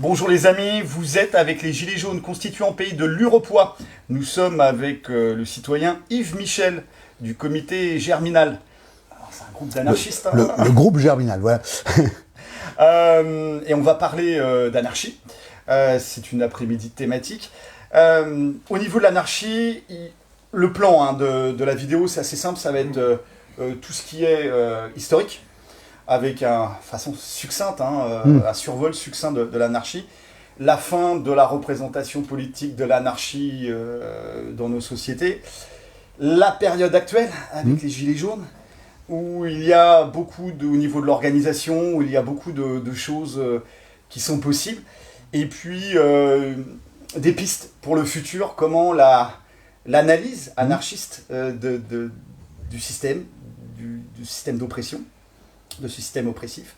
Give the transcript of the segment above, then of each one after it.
Bonjour les amis, vous êtes avec les Gilets jaunes constituant pays de l'Uropois. Nous sommes avec le citoyen Yves Michel du comité Germinal. C'est un groupe d'anarchistes. Le groupe Germinal, voilà. Et on va parler d'anarchie. C'est une après-midi thématique. Au niveau de l'anarchie, le plan de la vidéo, c'est assez simple. Ça va être tout ce qui est historique, avec façon succincte, un survol succinct de l'anarchie, la fin de la représentation politique de l'anarchie dans nos sociétés, la période actuelle avec les Gilets jaunes, où il y a beaucoup, au niveau de l'organisation, où il y a beaucoup de choses qui sont possibles, et puis des pistes pour le futur, comment l'analyse anarchiste du système d'oppression, de ce système oppressif,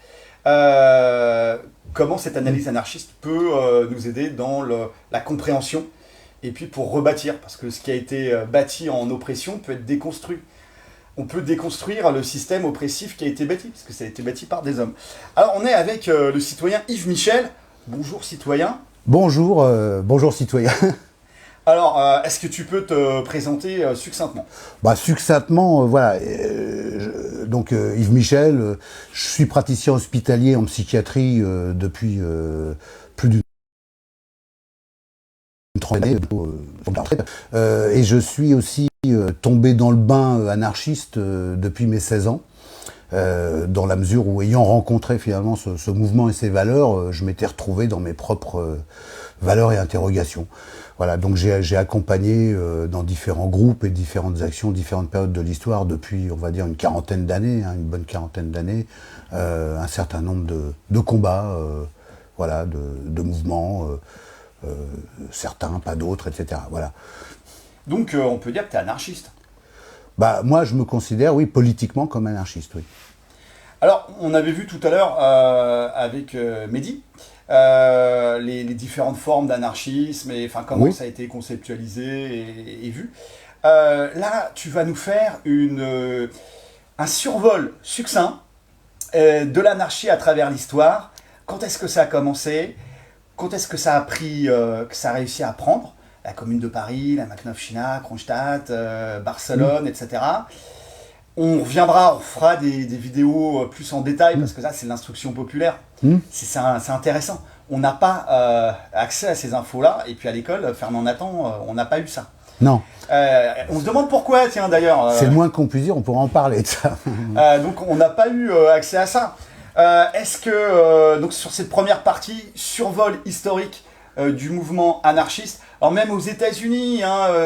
comment cette analyse anarchiste peut nous aider dans la compréhension, et puis pour rebâtir, parce que ce qui a été bâti en oppression peut être déconstruit. On peut déconstruire le système oppressif qui a été bâti, parce que ça a été bâti par des hommes. Alors on est avec le citoyen Yves Michel. Bonjour citoyen. Bonjour, bonjour citoyen. Alors, est-ce que tu peux te présenter succinctement ? Succinctement, voilà. Donc Yves Michel, je suis praticien hospitalier en psychiatrie depuis plus d'une trentaine d'années. Et je suis aussi tombé dans le bain anarchiste depuis mes 16 ans. Dans la mesure où, ayant rencontré finalement ce mouvement et ses valeurs, je m'étais retrouvé dans mes propres valeurs et interrogations. Voilà, donc j'ai accompagné dans différents groupes et différentes actions, différentes périodes de l'histoire depuis, on va dire, une quarantaine d'années, une bonne quarantaine d'années, un certain nombre de combats, voilà, de mouvements, certains, pas d'autres, etc. Voilà. Donc on peut dire que tu es anarchiste. Moi, je me considère, oui, politiquement comme anarchiste, oui. Alors, on avait vu tout à l'heure avec Mehdi les différentes formes d'anarchisme et comment ça a été conceptualisé et vu. Là, tu vas nous faire un survol succinct de l'anarchie à travers l'histoire. Quand est-ce que ça a commencé ? Quand est-ce que ça a pris, que ça a réussi à prendre ? La Commune de Paris, la Magnolfina, Kronstadt, Barcelone, etc. On reviendra, on fera des vidéos plus en détail, parce que ça, c'est l'instruction populaire. C'est intéressant. On n'a pas accès à ces infos-là, et puis à l'école, Fernand Nathan, on n'a pas eu ça. Non. On se demande pourquoi, tiens, d'ailleurs. C'est le moins qu'on puisse dire, on pourra en parler de ça. Donc, on n'a pas eu accès à ça. Est-ce que, donc sur cette première partie, survol historique du mouvement anarchiste, alors même aux États-Unis,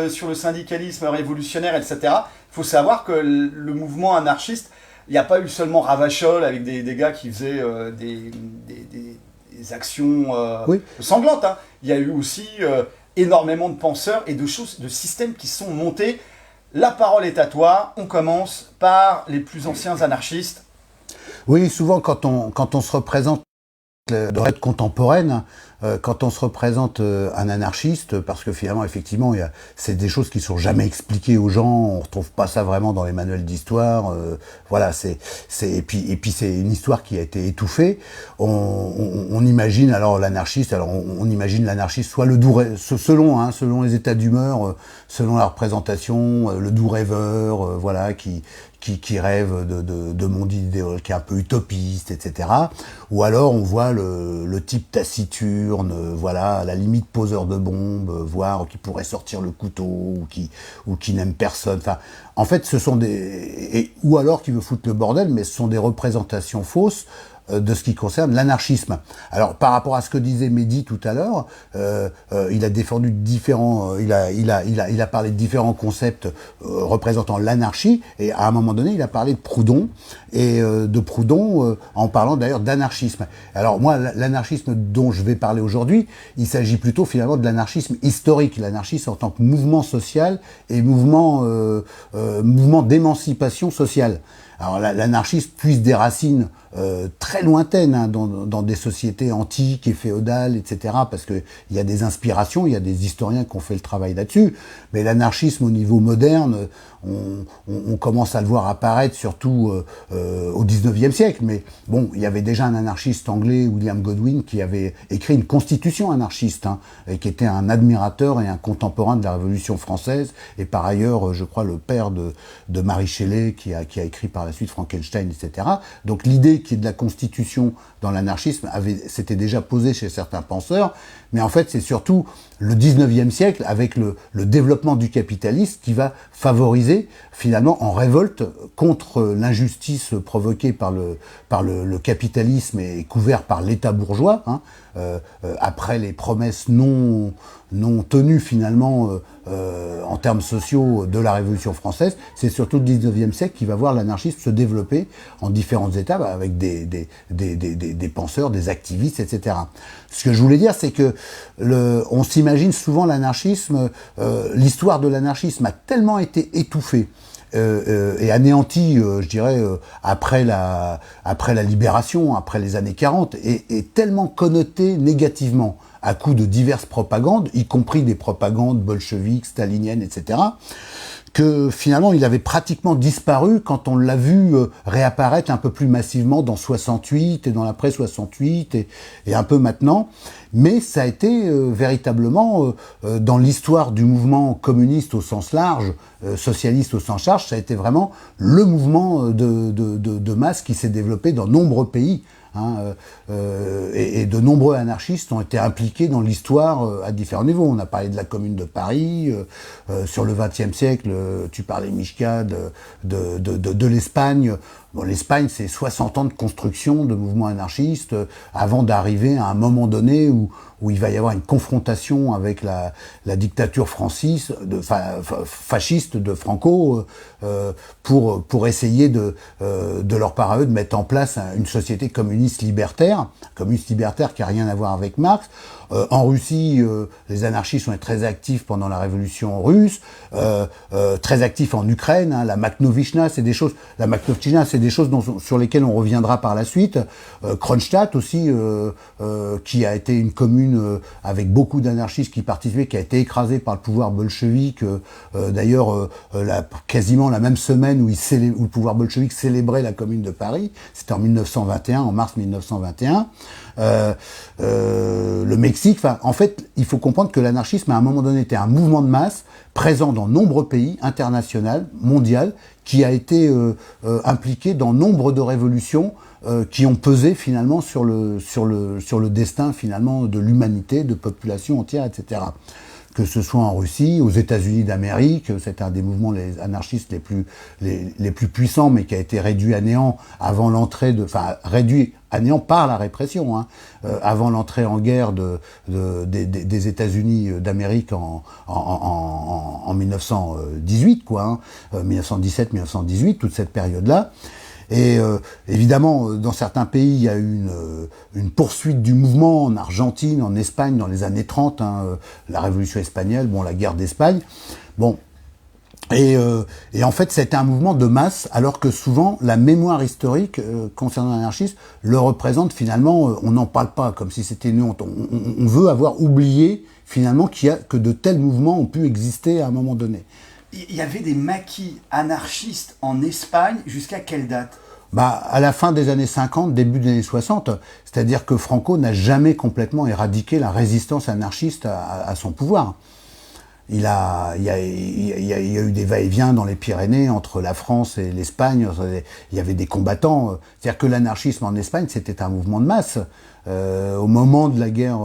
sur le syndicalisme révolutionnaire, etc., il faut savoir que le mouvement anarchiste, il n'y a pas eu seulement Ravachol avec des gars qui faisaient des actions sanglantes. Il y a eu aussi énormément de penseurs et de systèmes qui sont montés. La parole est à toi. On commence par les plus anciens anarchistes. Oui, souvent quand on se représente de règle contemporaine, quand on se représente un anarchiste, parce que finalement, effectivement, c'est des choses qui sont jamais expliquées aux gens, on retrouve pas ça vraiment dans les manuels d'histoire, voilà, et puis c'est une histoire qui a été étouffée. On imagine alors l'anarchiste, on imagine l'anarchiste soit le doux, selon les états d'humeur, selon la représentation, le doux rêveur, voilà, qui rêve de monde idéal, qui est un peu utopiste, etc. Ou alors on voit le type taciturne, voilà, à la limite poseur de bombes, voire qui pourrait sortir le couteau, ou qui n'aime personne. Enfin, en fait, ce sont ou alors qui veut foutre le bordel, mais ce sont des représentations fausses de ce qui concerne l'anarchisme. Alors, par rapport à ce que disait Mehdi tout à l'heure, il a défendu il a parlé de différents concepts représentant l'anarchie, et à un moment donné, il a parlé de Proudhon, et en parlant d'ailleurs d'anarchisme. Alors moi, l'anarchisme dont je vais parler aujourd'hui, il s'agit plutôt finalement de l'anarchisme historique, l'anarchisme en tant que mouvement social et mouvement d'émancipation sociale. Alors l'anarchisme puise des racines très lointaines, hein, dans des sociétés antiques et féodales, etc. Parce que il y a des inspirations, il y a des historiens qui ont fait le travail là-dessus. Mais l'anarchisme au niveau moderne, on commence à le voir apparaître surtout au 19e siècle. Mais bon, il y avait déjà un anarchiste anglais, William Godwin, qui avait écrit une constitution anarchiste, hein, et qui était un admirateur et un contemporain de la Révolution française. Et par ailleurs, je crois, le père de Marie Shelley, qui a écrit par la suite Frankenstein, etc. Donc l'idée qui est de la constitution dans l'anarchisme s'était déjà posée chez certains penseurs, mais en fait c'est surtout le 19e siècle avec le développement du capitalisme qui va favoriser finalement en révolte contre l'injustice provoquée par le capitalisme et couvert par l'État bourgeois, hein, après les promesses non tenues finalement en termes sociaux de la Révolution française. C'est surtout le 19e siècle qui va voir l'anarchisme se développer en différentes étapes avec des penseurs, des activistes, etc. Ce que je voulais dire, c'est que on s'imagine souvent l'anarchisme, l'histoire de l'anarchisme a tellement été étouffée et anéanti, je dirais, après la libération, après les années 40, et tellement connoté négativement à coup de diverses propagandes, y compris des propagandes bolcheviques, staliniennes, etc., que finalement il avait pratiquement disparu quand on l'a vu réapparaître un peu plus massivement dans 68 et dans l'après 68 et un peu maintenant. Mais ça a été véritablement dans l'histoire du mouvement communiste au sens large, socialiste au sens large, ça a été vraiment le mouvement de masse qui s'est développé dans nombreux pays. Hein, et de nombreux anarchistes ont été impliqués dans l'histoire à différents niveaux. On a parlé de la Commune de Paris, sur le XXe siècle, tu parlais, Mishka, de l'Espagne. Bon, l'Espagne, c'est 60 ans de construction de mouvements anarchistes avant d'arriver à un moment donné où il va y avoir une confrontation avec la dictature fasciste de Franco pour essayer de leur part à eux de mettre en place une société communiste libertaire qui a rien à voir avec Marx. En Russie, les anarchistes sont très actifs pendant la révolution russe, très actifs en Ukraine, hein, la Makhnovitchna, c'est des choses sur lesquelles on reviendra par la suite. Kronstadt aussi, qui a été une commune avec beaucoup d'anarchistes qui participaient, qui a été écrasée par le pouvoir bolchevique, d'ailleurs quasiment la même semaine où le pouvoir bolchevique célébrait la Commune de Paris, c'était en 1921, en mars 1921. Le Mexique, en fait, il faut comprendre que l'anarchisme, à un moment donné, était un mouvement de masse présent dans nombreux pays, international, mondial, qui a été impliqué dans nombre de révolutions qui ont pesé finalement sur le destin finalement de l'humanité, de populations entières, etc. Que ce soit en Russie, aux États-Unis d'Amérique, c'est un des mouvements anarchistes les plus puissants, mais qui a été réduit à néant avant l'entrée réduit à néant par la répression, hein, avant l'entrée en guerre des États-Unis d'Amérique en 1918, quoi, hein, 1917-1918, toute cette période-là. Et évidemment, dans certains pays, il y a eu une poursuite du mouvement, en Argentine, en Espagne, dans les années 30, hein, la Révolution espagnole, la guerre d'Espagne. Bon. Et en fait, c'était un mouvement de masse, alors que souvent, la mémoire historique concernant l'anarchisme le représente finalement, on n'en parle pas, comme si c'était une honte. On veut avoir oublié, finalement, que de tels mouvements ont pu exister à un moment donné. Il y avait des maquis anarchistes en Espagne jusqu'à quelle date ? À la fin des années 50, début des années 60, c'est-à-dire que Franco n'a jamais complètement éradiqué la résistance anarchiste à son pouvoir. Il y a eu des va-et-vient dans les Pyrénées entre la France et l'Espagne. Il y avait des combattants. C'est-à-dire que l'anarchisme en Espagne, c'était un mouvement de masse. Au moment de la guerre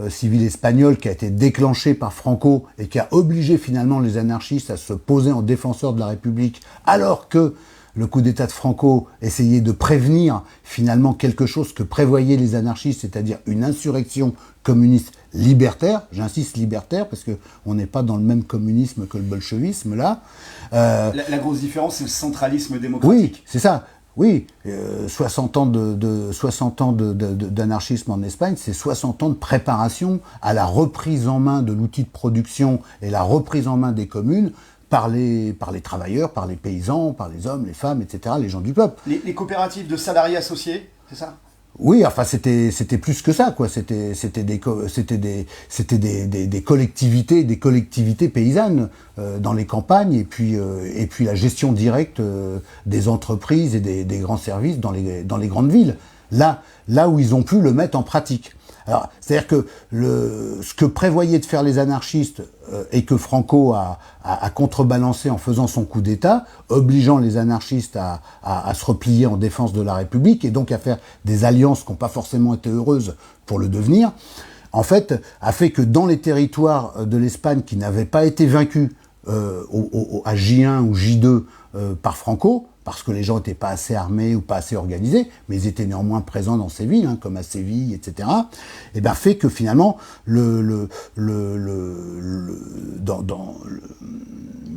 civile espagnole qui a été déclenchée par Franco et qui a obligé finalement les anarchistes à se poser en défenseurs de la République, alors que le coup d'État de Franco essayait de prévenir finalement quelque chose que prévoyaient les anarchistes, c'est-à-dire une insurrection communiste libertaire, j'insiste libertaire, parce que on n'est pas dans le même communisme que le bolchevisme, là. La grosse différence, c'est le centralisme démocratique. Oui, c'est ça. Oui, 60 ans d'anarchisme en Espagne, c'est 60 ans de préparation à la reprise en main de l'outil de production et la reprise en main des communes par les travailleurs, par les paysans, par les hommes, les femmes, etc., les gens du peuple. Les coopératives de salariés associés, c'est ça? Oui, enfin c'était plus que ça, quoi. C'était des collectivités paysannes dans les campagnes, et puis la gestion directe des entreprises et des grands services dans les grandes villes. Là où ils ont pu le mettre en pratique. Alors, c'est-à-dire que ce que prévoyaient de faire les anarchistes et que Franco a contrebalancé en faisant son coup d'État, obligeant les anarchistes à se replier en défense de la République et donc à faire des alliances qui n'ont pas forcément été heureuses pour le devenir, en fait, a fait que dans les territoires de l'Espagne qui n'avaient pas été vaincus à J1 ou J2 par Franco, parce que les gens n'étaient pas assez armés ou pas assez organisés, mais ils étaient néanmoins présents dans ces villes, comme à Séville, etc., et bien fait que finalement, il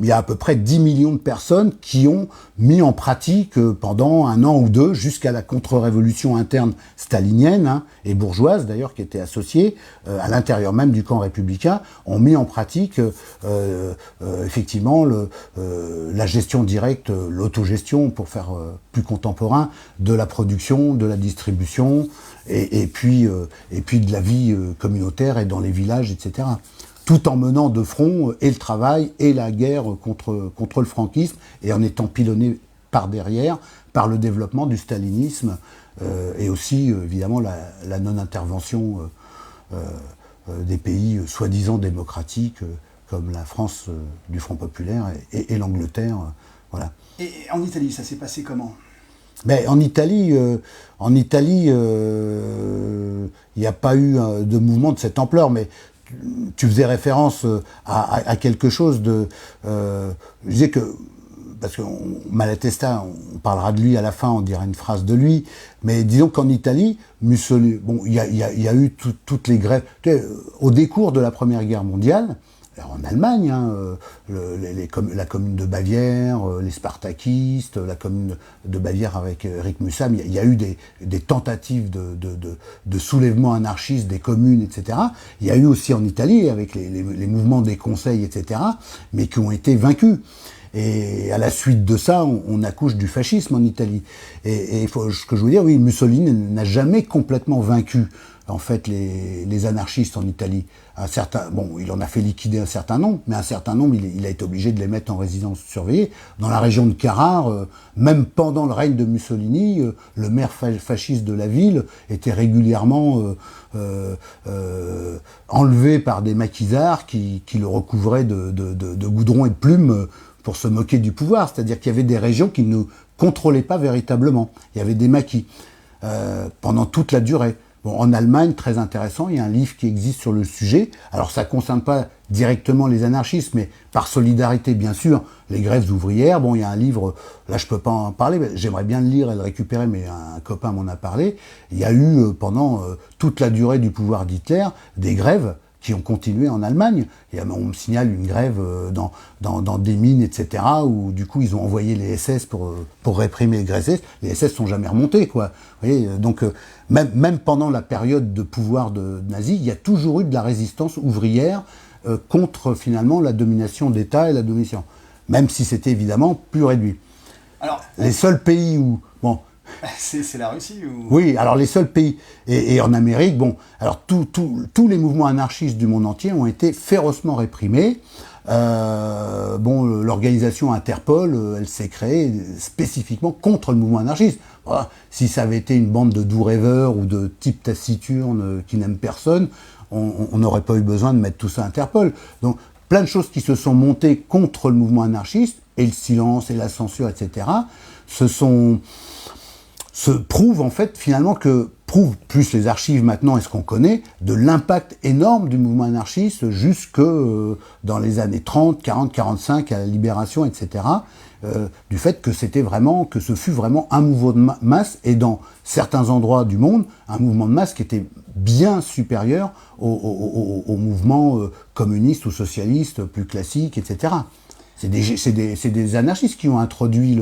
y a à peu près 10 millions de personnes qui ont mis en pratique pendant un an ou deux, jusqu'à la contre-révolution interne stalinienne, et bourgeoise d'ailleurs, qui était associée à l'intérieur même du camp républicain, ont mis en pratique effectivement la gestion directe, l'autogestion, pour faire plus contemporain, de la production, de la distribution, et puis de la vie communautaire et dans les villages, etc. Tout en menant de front et le travail et la guerre contre le franquisme, et en étant pilonné par derrière par le développement du stalinisme et aussi évidemment la non-intervention des pays soi-disant démocratiques comme la France du Front populaire et l'Angleterre, voilà. Et en Italie, ça s'est passé comment? Mais en Italie, il n'y a pas eu de mouvement de cette ampleur, mais tu faisais référence à quelque chose de... je disais que, parce que Malatesta, on parlera de lui à la fin, on dira une phrase de lui, mais disons qu'en Italie, Mussolini, bon, il y a eu toutes les grèves. Au décours de la Première Guerre mondiale, alors en Allemagne, la commune de Bavière, les spartakistes, la commune de Bavière avec Eric Mussam, il y a eu des tentatives de soulèvement anarchiste des communes, etc. Il y a eu aussi en Italie, avec les mouvements des conseils, etc., mais qui ont été vaincus. Et à la suite de ça, on accouche du fascisme en Italie. Et ce que je veux dire, oui, Mussolini n'a jamais complètement vaincu en fait les anarchistes en Italie. Il en a fait liquider un certain nombre, mais un certain nombre, il a été obligé de les mettre en résidence surveillée. Dans la région de Carrare, même pendant le règne de Mussolini, le maire fasciste de la ville était régulièrement enlevé par des maquisards qui le recouvraient de goudron et de plumes pour se moquer du pouvoir. C'est-à-dire qu'il y avait des régions qui ne contrôlaient pas véritablement. Il y avait des maquis pendant toute la durée. Bon, en Allemagne, très intéressant, il y a un livre qui existe sur le sujet. Alors ça ne concerne pas directement les anarchistes, mais par solidarité, bien sûr, les grèves ouvrières. Bon, il y a un livre, là je ne peux pas en parler, mais j'aimerais bien le lire et le récupérer, mais un copain m'en a parlé. Il y a eu, pendant toute la durée du pouvoir d'Hitler, des grèves qui ont continué en Allemagne. On me signale une grève dans des mines, etc., où du coup ils ont envoyé les SS pour réprimer les SS. Les SS sont jamais remontés, quoi. Vous voyez, donc même pendant la période de pouvoir de nazi, il y a toujours eu de la résistance ouvrière contre finalement la domination d'État et la domination, même si c'était évidemment plus réduit. Alors, les seuls pays où c'est la Russie ou... Oui, alors les seuls pays, et en Amérique, alors tous les mouvements anarchistes du monde entier ont été férocement réprimés. L'organisation Interpol, elle s'est créée spécifiquement contre le mouvement anarchiste. Voilà. Si ça avait été une bande de doux rêveurs ou de types taciturnes qui n'aiment personne, on n'aurait pas eu besoin de mettre tout ça à Interpol. Donc plein de choses qui se sont montées contre le mouvement anarchiste, et le silence et la censure, etc., se prouve en fait finalement plus les archives maintenant et ce qu'on connaît, de l'impact énorme du mouvement anarchiste jusque dans les années 30, 40, 45 à la libération, etc. Du fait que ce fut vraiment un mouvement de masse, et dans certains endroits du monde, un mouvement de masse qui était bien supérieur au mouvement communiste ou socialiste plus classique, etc. C'est des anarchistes qui ont introduit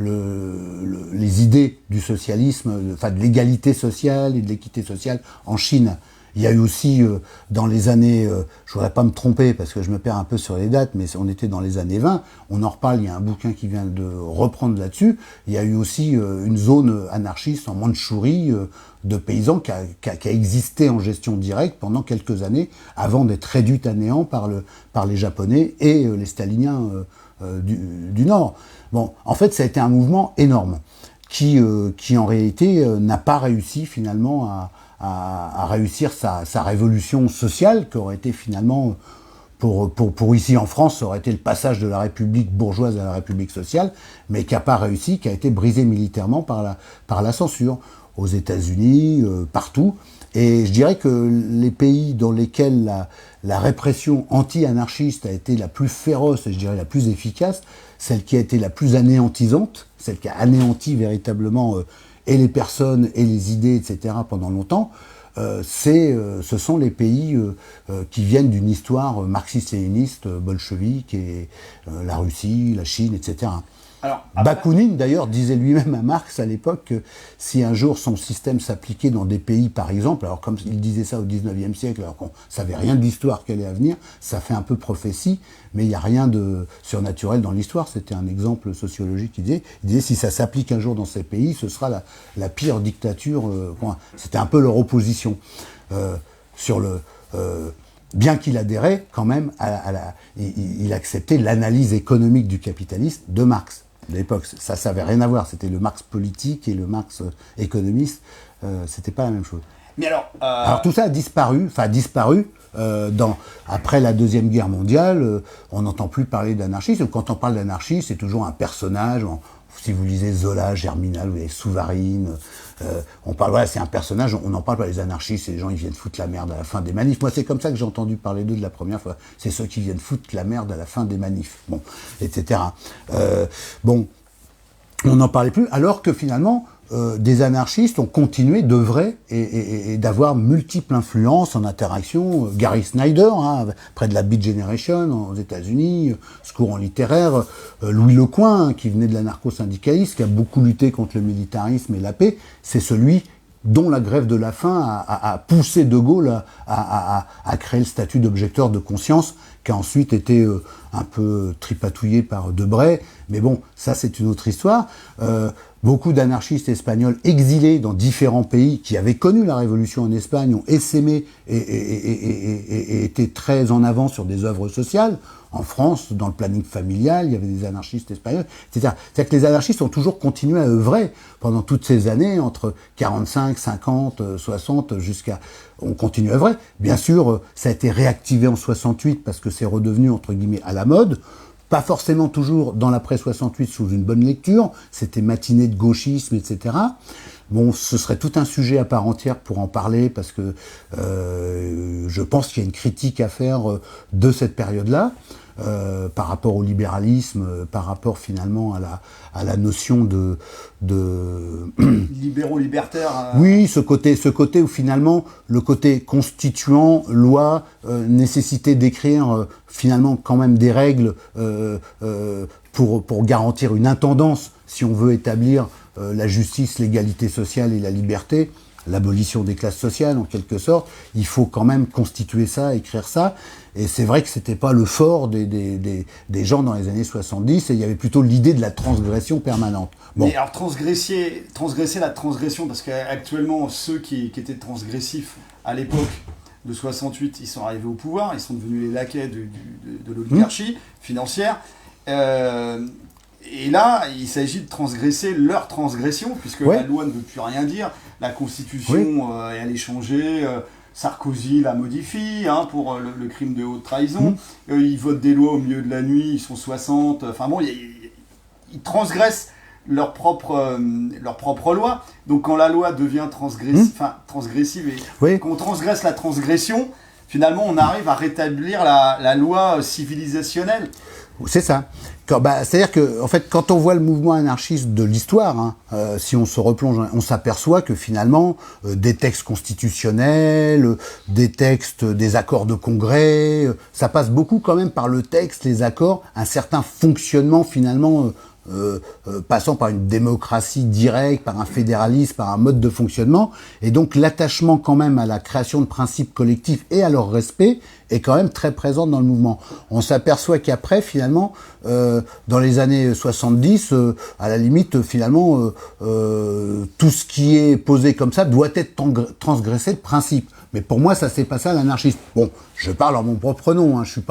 les idées du socialisme, de l'égalité sociale et de l'équité sociale en Chine. Il y a eu aussi dans les années, je voudrais pas me tromper parce que je me perds un peu sur les dates, mais on était dans les années 20, on en reparle, il y a un bouquin qui vient de reprendre là-dessus. Il y a eu aussi une zone anarchiste en Mandchourie de paysans qui a existé en gestion directe pendant quelques années avant d'être réduite à néant par les Japonais et les Staliniens du Nord. Bon, en fait, ça a été un mouvement énorme qui en réalité n'a pas réussi finalement à réussir sa révolution sociale, qui aurait été finalement, pour ici en France, ça aurait été le passage de la République bourgeoise à la République sociale, mais qui n'a pas réussi, qui a été brisé militairement par la censure, aux États-Unis, partout. Et je dirais que les pays dans lesquels la répression anti-anarchiste a été la plus féroce et je dirais la plus efficace, celle qui a été la plus anéantisante, celle qui a anéanti véritablement et les personnes et les idées, etc. pendant longtemps, ce sont les pays qui viennent d'une histoire marxiste-léniniste, bolchevique, et la Russie, la Chine, etc. Alors, Bakounine, d'ailleurs, disait lui-même à Marx à l'époque que si un jour son système s'appliquait dans des pays, par exemple, alors comme il disait ça au 19e siècle, alors qu'on ne savait rien de l'histoire qu'elle allait à venir, ça fait un peu prophétie, mais il n'y a rien de surnaturel dans l'histoire. C'était un exemple sociologique il disait si ça s'applique un jour dans ces pays, ce sera la pire dictature. C'était un peu leur opposition bien qu'il adhérait quand même il acceptait l'analyse économique du capitalisme de Marx. De l'époque, ça n'avait rien à voir. C'était le Marx politique et le Marx économiste. C'était pas la même chose. Mais alors tout ça a disparu. Après la Deuxième Guerre mondiale, on n'entend plus parler d'anarchisme. Quand on parle d'anarchie, c'est toujours un personnage. Si vous lisez Zola, Germinal, vous avez Souvarine, on parle, voilà, c'est un personnage, on n'en parle pas, les anarchistes, c'est les gens, ils viennent foutre la merde à la fin des manifs. Moi, c'est comme ça que j'ai entendu parler d'eux de la première fois. C'est ceux qui viennent foutre la merde à la fin des manifs, bon, etc. On n'en parlait plus, alors que finalement, des anarchistes ont continué d'œuvrer et d'avoir multiples influences en interaction. Gary Snyder, près de la Beat Generation aux États-Unis, ce courant littéraire, Louis Lecoing, qui venait de l'anarcho-syndicalisme, qui a beaucoup lutté contre le militarisme et la paix, c'est celui dont la grève de la faim a poussé De Gaulle à créer le statut d'objecteur de conscience, qui a ensuite été un peu tripatouillé par Debray. Mais bon, ça c'est une autre histoire. Beaucoup d'anarchistes espagnols exilés dans différents pays qui avaient connu la révolution en Espagne ont essaimé et étaient très en avant sur des œuvres sociales. En France, dans le planning familial, il y avait des anarchistes espagnols, etc. C'est-à-dire que les anarchistes ont toujours continué à œuvrer pendant toutes ces années, entre 45, 50, 60, jusqu'à... On continue à œuvrer. Bien sûr, ça a été réactivé en 68 parce que c'est redevenu, entre guillemets, à la mode. Pas forcément toujours dans l'après 68 sous une bonne lecture, c'était matinée de gauchisme, etc. Bon, ce serait tout un sujet à part entière pour en parler, parce que je pense qu'il y a une critique à faire de cette période-là, par rapport au libéralisme, par rapport finalement à la notion de libéraux-libertaires. Oui, ce côté où finalement le côté constituant, loi, nécessité d'écrire finalement quand même des règles pour garantir une intendance, si on veut établir la justice, l'égalité sociale et la liberté, l'abolition des classes sociales en quelque sorte, il faut quand même constituer ça, écrire ça. Et c'est vrai que c'était pas le fort des gens dans les années 70, et il y avait plutôt l'idée de la transgression permanente. Bon. Mais alors transgresser la transgression, parce qu'actuellement ceux qui étaient transgressifs à l'époque de 68, ils sont arrivés au pouvoir, ils sont devenus les laquais de l'oligarchie financière. Et là, il s'agit de transgresser leur transgression, puisque la loi ne veut plus rien dire, la Constitution, elle est changée, Sarkozy la modifie pour le crime de haute trahison, ils votent des lois au milieu de la nuit, ils sont 60, enfin bon, ils transgressent leur propre loi. Donc quand la loi devient transgressive et quand on transgresse la transgression, finalement on arrive à rétablir la loi civilisationnelle. C'est ça. C'est-à-dire que, en fait, quand on voit le mouvement anarchiste de l'histoire, si on se replonge, on s'aperçoit que finalement, des textes constitutionnels, des textes, des accords de congrès, ça passe beaucoup quand même par le texte, les accords, un certain fonctionnement finalement passant par une démocratie directe, par un fédéralisme, par un mode de fonctionnement, et donc l'attachement quand même à la création de principes collectifs et à leur respect est quand même très présent dans le mouvement. On s'aperçoit qu'après, finalement, dans les années 70, à la limite, finalement, tout ce qui est posé comme ça doit être transgressé de principe. Mais pour moi, ça c'est pas ça l'anarchiste. Bon, je parle en mon propre nom, hein, je suis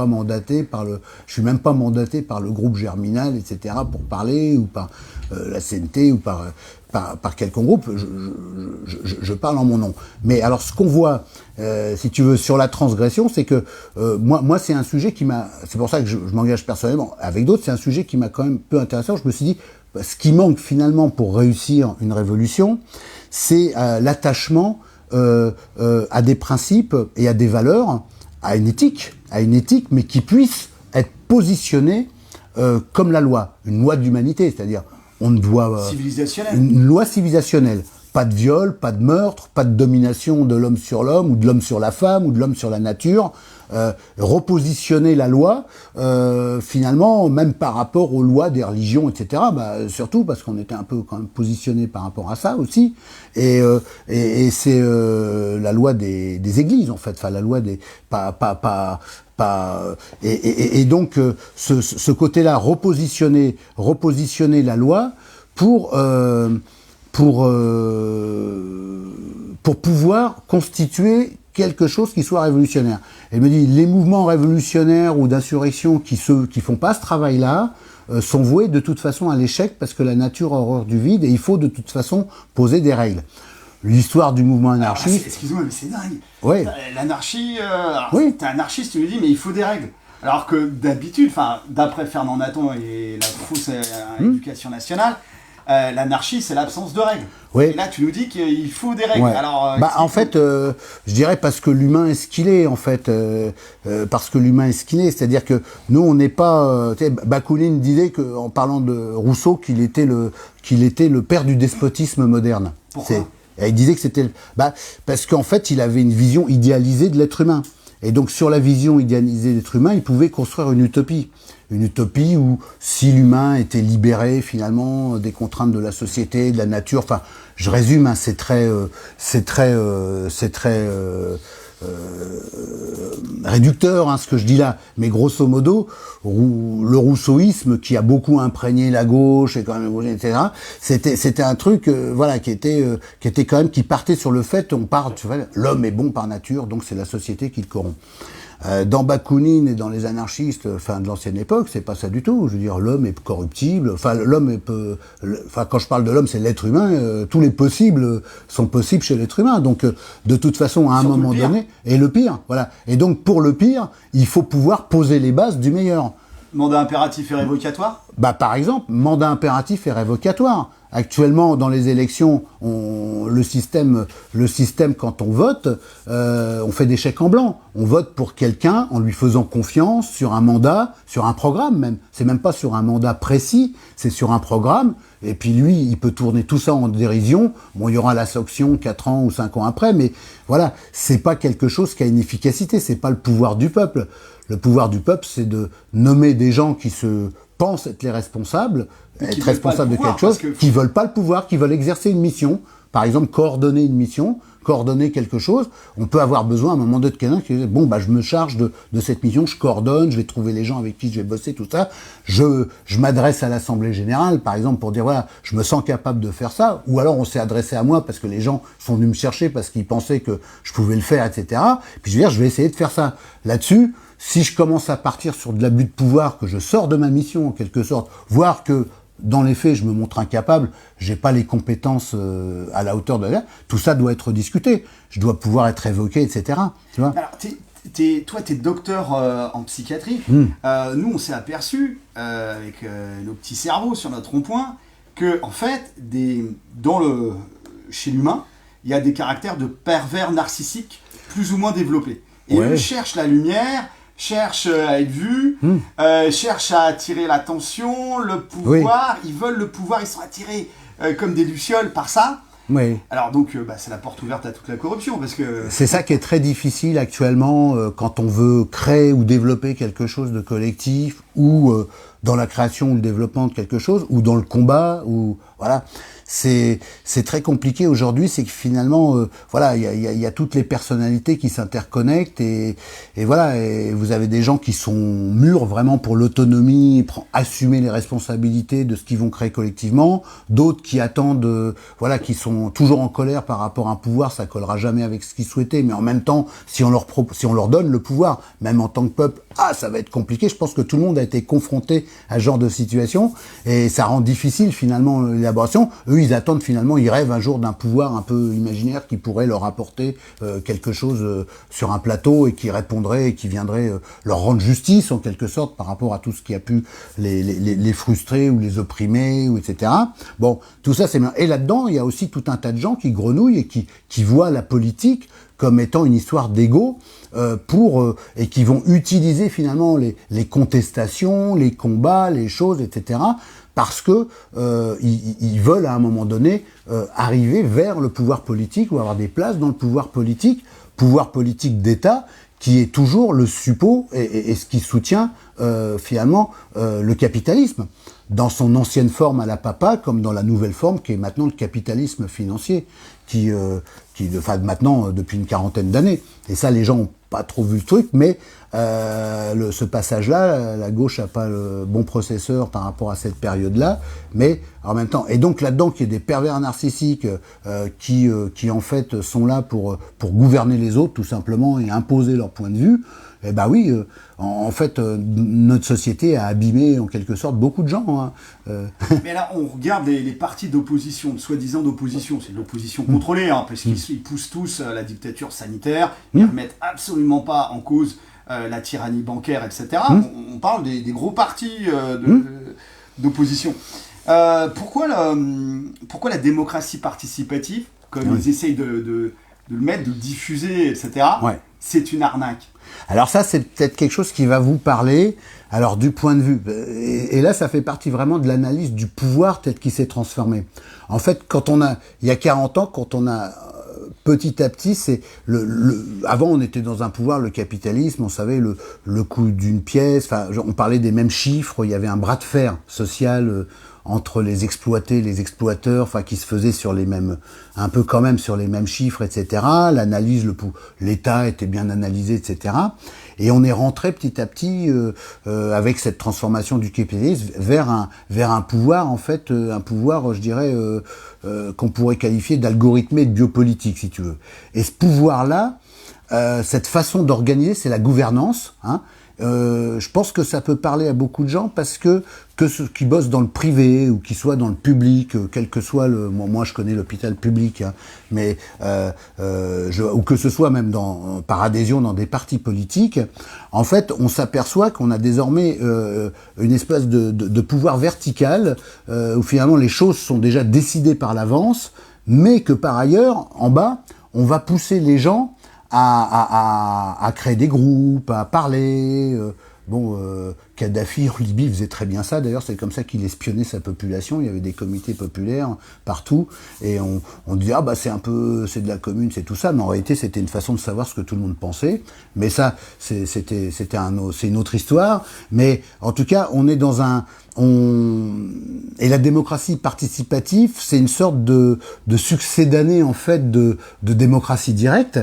même pas mandaté par le groupe Germinal, etc. pour parler, ou par la CNT, ou par quelconque groupe. Je parle en mon nom. Mais alors, ce qu'on voit, si tu veux, sur la transgression, c'est que moi, c'est un sujet qui m'a. C'est pour ça que je m'engage personnellement. Avec d'autres, c'est un sujet qui m'a quand même peu intéressant. Je me suis dit, ce qui manque finalement pour réussir une révolution, c'est l'attachement à des principes et à des valeurs, à une éthique, mais qui puisse être positionnée comme la loi, une loi de l'humanité, c'est-à-dire on ne doit une loi civilisationnelle, pas de viol, pas de meurtre, pas de domination de l'homme sur l'homme ou de l'homme sur la femme ou de l'homme sur la nature. Repositionner la loi, finalement, même par rapport aux lois des religions, etc. Surtout parce qu'on était un peu quand même positionné par rapport à ça aussi. Et c'est la loi des églises, en fait. Enfin, la loi des et donc ce côté-là, repositionner la loi pour pouvoir constituer quelque chose qui soit révolutionnaire. Elle me dit, les mouvements révolutionnaires ou d'insurrection qui font pas ce travail-là sont voués de toute façon à l'échec parce que la nature a horreur du vide et il faut de toute façon poser des règles. L'histoire du mouvement anarchiste... Excuse-moi, mais c'est dingue. Oui. L'anarchie... oui. T'es anarchiste, tu me dis, mais il faut des règles. Alors que d'habitude, d'après Fernand Nathan et la fausse éducation nationale, l'anarchie, c'est l'absence de règles. Oui. Et là, tu nous dis qu'il faut des règles. Ouais. Alors, en fait, je dirais parce que l'humain est ce qu'il est, en fait. Parce que l'humain est ce qu'il est. C'est-à-dire que nous, on n'est pas... Bakounine disait, en parlant de Rousseau, qu'il était le père du despotisme moderne. Pourquoi ? Et il disait que c'était... parce qu'en fait, il avait une vision idéalisée de l'être humain. Et donc, sur la vision idéalisée de l'être humain, il pouvait construire une utopie. Une utopie où, si l'humain était libéré, finalement, des contraintes de la société, de la nature... Enfin, je résume, hein, c'est très réducteur, hein, ce que je dis là. Mais grosso modo, le rousseauisme qui a beaucoup imprégné la gauche et quand même, etc. C'était un truc, qui était quand même, qui partait sur le fait, l'homme est bon par nature, donc c'est la société qui le corrompt. Dans Bakounine et dans les anarchistes, de l'ancienne époque, c'est pas ça du tout. Je veux dire, l'homme est corruptible. Quand je parle de l'homme, c'est l'être humain. Tous les possibles sont possibles chez l'être humain. Donc, de toute façon, à un moment donné, et le pire, voilà. Et donc, pour le pire, il faut pouvoir poser les bases du meilleur. Mandat impératif et révocatoire ? Par exemple, mandat impératif et révocatoire. Actuellement, dans les élections, le système, quand on vote, on fait des chèques en blanc. On vote pour quelqu'un en lui faisant confiance sur un mandat, sur un programme même. C'est même pas sur un mandat précis, c'est sur un programme. Et puis lui, il peut tourner tout ça en dérision. Bon, il y aura la sanction 4 ans ou 5 ans après, mais voilà, c'est pas quelque chose qui a une efficacité. C'est pas le pouvoir du peuple. Le pouvoir du peuple, c'est de nommer des gens qui se pensent être les responsables, être responsables de quelque chose, qui veulent pas le pouvoir, qui veulent exercer une mission, par exemple coordonner une mission, coordonner quelque chose. On peut avoir besoin à un moment donné de quelqu'un qui dit je me charge de cette mission, je coordonne, je vais trouver les gens avec qui je vais bosser, tout ça. Je m'adresse à l'Assemblée Générale, par exemple, pour dire je me sens capable de faire ça, ou alors on s'est adressé à moi parce que les gens sont venus me chercher parce qu'ils pensaient que je pouvais le faire, etc. Puis je vais essayer de faire ça. Là-dessus, si je commence à partir sur de l'abus de pouvoir, que je sors de ma mission en quelque sorte, voire que dans les faits je me montre incapable, j'ai pas les compétences à la hauteur de la... Tout ça doit être discuté. Je dois pouvoir être évoqué, etc. Tu vois ? Alors, toi, t'es docteur en psychiatrie. Nous, on s'est aperçu, avec nos petits cerveaux sur notre rond-point, que, en fait, chez l'humain, il y a des caractères de pervers narcissiques plus ou moins développés. Et eux cherchent la lumière, cherchent à être vus, cherchent à attirer l'attention, le pouvoir. Ils veulent le pouvoir, ils sont attirés comme des lucioles par ça. Oui. Alors donc, c'est la porte ouverte à toute la corruption, parce que... C'est ça qui est très difficile actuellement quand on veut créer ou développer quelque chose de collectif, ou dans la création ou le développement de quelque chose, ou dans le combat, ou voilà. C'est très compliqué aujourd'hui, c'est que finalement, voilà, il y a toutes les personnalités qui s'interconnectent et voilà, et vous avez des gens qui sont mûrs vraiment pour l'autonomie, assumer les responsabilités de ce qu'ils vont créer collectivement, d'autres qui attendent, voilà, qui sont toujours en colère par rapport à un pouvoir, ça collera jamais avec ce qu'ils souhaitaient, mais en même temps, si on leur donne le pouvoir, même en tant que peuple, ça va être compliqué. Je pense que tout le monde a été confronté à ce genre de situation et ça rend difficile finalement l'élaboration. Eux, ils attendent finalement, ils rêvent un jour d'un pouvoir un peu imaginaire qui pourrait leur apporter quelque chose sur un plateau et qui répondrait et qui viendrait leur rendre justice en quelque sorte par rapport à tout ce qui a pu les frustrer ou les opprimer, ou etc. Bon, tout ça c'est bien. Et là-dedans, il y a aussi tout un tas de gens qui grenouillent et qui voient la politique comme étant une histoire d'ego et qui vont utiliser finalement les contestations, les combats, les choses, etc. parce que ils veulent à un moment donné arriver vers le pouvoir politique ou avoir des places dans le pouvoir politique d'État qui est toujours le suppôt et ce qui soutient finalement le capitalisme dans son ancienne forme à la papa comme dans la nouvelle forme qui est maintenant le capitalisme financier qui maintenant depuis une quarantaine d'années. Et ça, les gens n'ont pas trop vu le truc, mais ce passage-là, la gauche n'a pas le bon processeur par rapport à cette période-là, mais en même temps, et donc là-dedans, qu'il y ait des pervers narcissiques qui en fait sont là pour gouverner les autres tout simplement et imposer leur point de vue. Eh ben oui, en fait, notre société a abîmé en quelque sorte beaucoup de gens. Hein. Mais là, on regarde les partis d'opposition, soi-disant d'opposition, c'est de l'opposition contrôlée, hein, parce qu'ils poussent tous la dictature sanitaire, ils ne remettent absolument pas en cause la tyrannie bancaire, etc. On parle des gros partis d'opposition. Pourquoi la démocratie participative, comme ils essayent de le mettre, de le diffuser, etc., c'est une arnaque? Alors ça, c'est peut-être quelque chose qui va vous parler, alors du point de vue, et là ça fait partie vraiment de l'analyse du pouvoir tel qu'il s'est transformé. En fait, il y a 40 ans, quand on a petit à petit, c'est avant on était dans un pouvoir, le capitalisme, on savait le coût d'une pièce, enfin on parlait des mêmes chiffres, il y avait un bras de fer social entre les exploités, les exploiteurs, enfin qui se faisaient sur les mêmes, un peu quand même sur les mêmes chiffres, etc. L'analyse, l'État était bien analysé, etc. Et on est rentré petit à petit avec cette transformation du capitalisme vers un pouvoir, en fait, un pouvoir, je dirais, qu'on pourrait qualifier d'algorithmé et de biopolitique, si tu veux. Et ce pouvoir-là, cette façon d'organiser, c'est la gouvernance, hein. Je pense que ça peut parler à beaucoup de gens parce que ceux qui bossent dans le privé ou qui soient dans le public, quel que soit moi je connais l'hôpital public, hein, mais ou que ce soit même par adhésion dans des partis politiques, en fait on s'aperçoit qu'on a désormais une espèce de pouvoir vertical où finalement les choses sont déjà décidées par l'avance, mais que par ailleurs en bas on va pousser les gens à créer des groupes, à parler. Kadhafi en Libye faisait très bien ça. D'ailleurs, c'est comme ça qu'il espionnait sa population. Il y avait des comités populaires partout, et on disait c'est de la commune, c'est tout ça. Mais en réalité, c'était une façon de savoir ce que tout le monde pensait. Mais ça, c'est une autre histoire. Mais en tout cas, on est dans et la démocratie participative, c'est une sorte de succédané en fait de démocratie directe.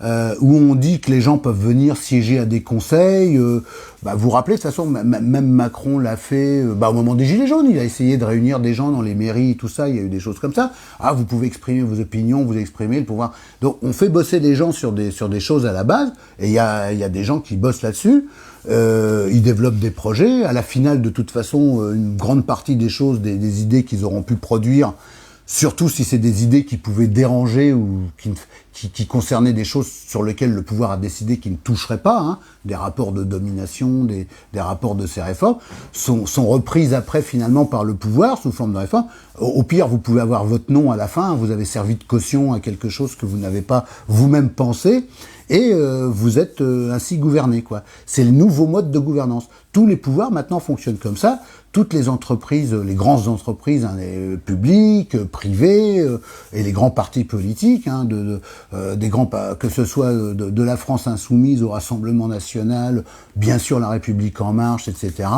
Où on dit que les gens peuvent venir siéger à des conseils. Vous vous rappelez, de toute façon, même Macron l'a fait au moment des Gilets jaunes. Il a essayé de réunir des gens dans les mairies, tout ça. Il y a eu des choses comme ça. Vous pouvez exprimer vos opinions, vous exprimer le pouvoir. Donc, on fait bosser les gens sur des choses à la base. Et il y a des gens qui bossent là-dessus. Ils développent des projets. À la finale, de toute façon, une grande partie des choses, des idées qu'ils auront pu produire, surtout si c'est des idées qui pouvaient déranger ou qui concernaient des choses sur lesquelles le pouvoir a décidé qu'il ne toucherait pas, hein, des rapports de domination, des rapports de ces réformes, sont reprises après finalement par le pouvoir sous forme de réforme. Au pire, vous pouvez avoir votre nom à la fin, vous avez servi de caution à quelque chose que vous n'avez pas vous-même pensé, et vous êtes ainsi gouverné, quoi. C'est le nouveau mode de gouvernance. Tous les pouvoirs maintenant fonctionnent comme ça. Toutes les entreprises, les grandes entreprises, hein, les publiques, privées, et les grands partis politiques, hein, des grands, que ce soit de la France insoumise au Rassemblement national, bien sûr la République en marche, etc.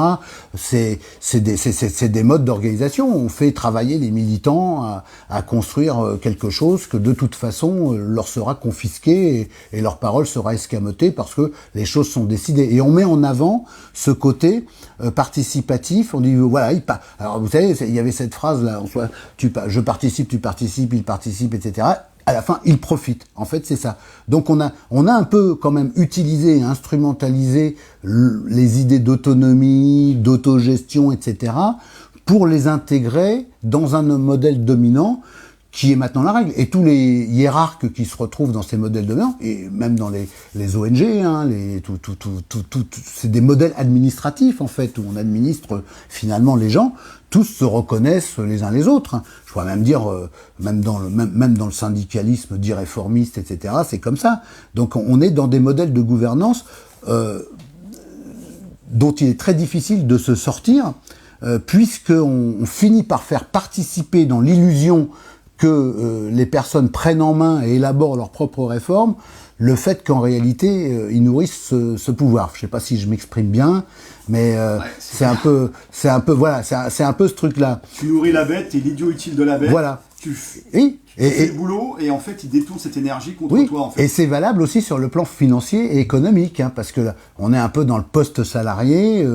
C'est des modes d'organisation. On fait travailler les militants à construire quelque chose que de toute façon leur sera confisqué et leur parole sera escamotée parce que les choses sont décidées. Et on met en avant ce côté participatif. On dit voilà, alors vous savez, il y avait cette phrase là, je participe, tu participes, il participe, etc. À la fin, il profite. En fait, c'est ça. Donc on a un peu quand même utilisé et instrumentalisé les idées d'autonomie, d'autogestion, etc. pour les intégrer dans un modèle dominant qui est maintenant la règle. Et tous les hiérarques qui se retrouvent dans ces modèles dominants, et même dans les ONG, hein, c'est des modèles administratifs, en fait, où on administre finalement les gens, tous se reconnaissent les uns les autres. Hein. Je pourrais même dire, même dans le syndicalisme dit réformiste, etc., c'est comme ça. Donc on est dans des modèles de gouvernance dont il est très difficile de se sortir, puisqu'on finit par faire participer dans l'illusion que les personnes prennent en main et élaborent leurs propres réformes, le fait qu'en réalité, ils nourrissent ce pouvoir. Je sais pas si je m'exprime bien, mais c'est un peu ce truc-là. Tu nourris la bête, t'es l'idiot utile de la bête. Voilà. Tu fais le boulot, et en fait, il détourne cette énergie contre toi, en fait. Et c'est valable aussi sur le plan financier et économique, hein, parce que là, on est un peu dans le poste salarié.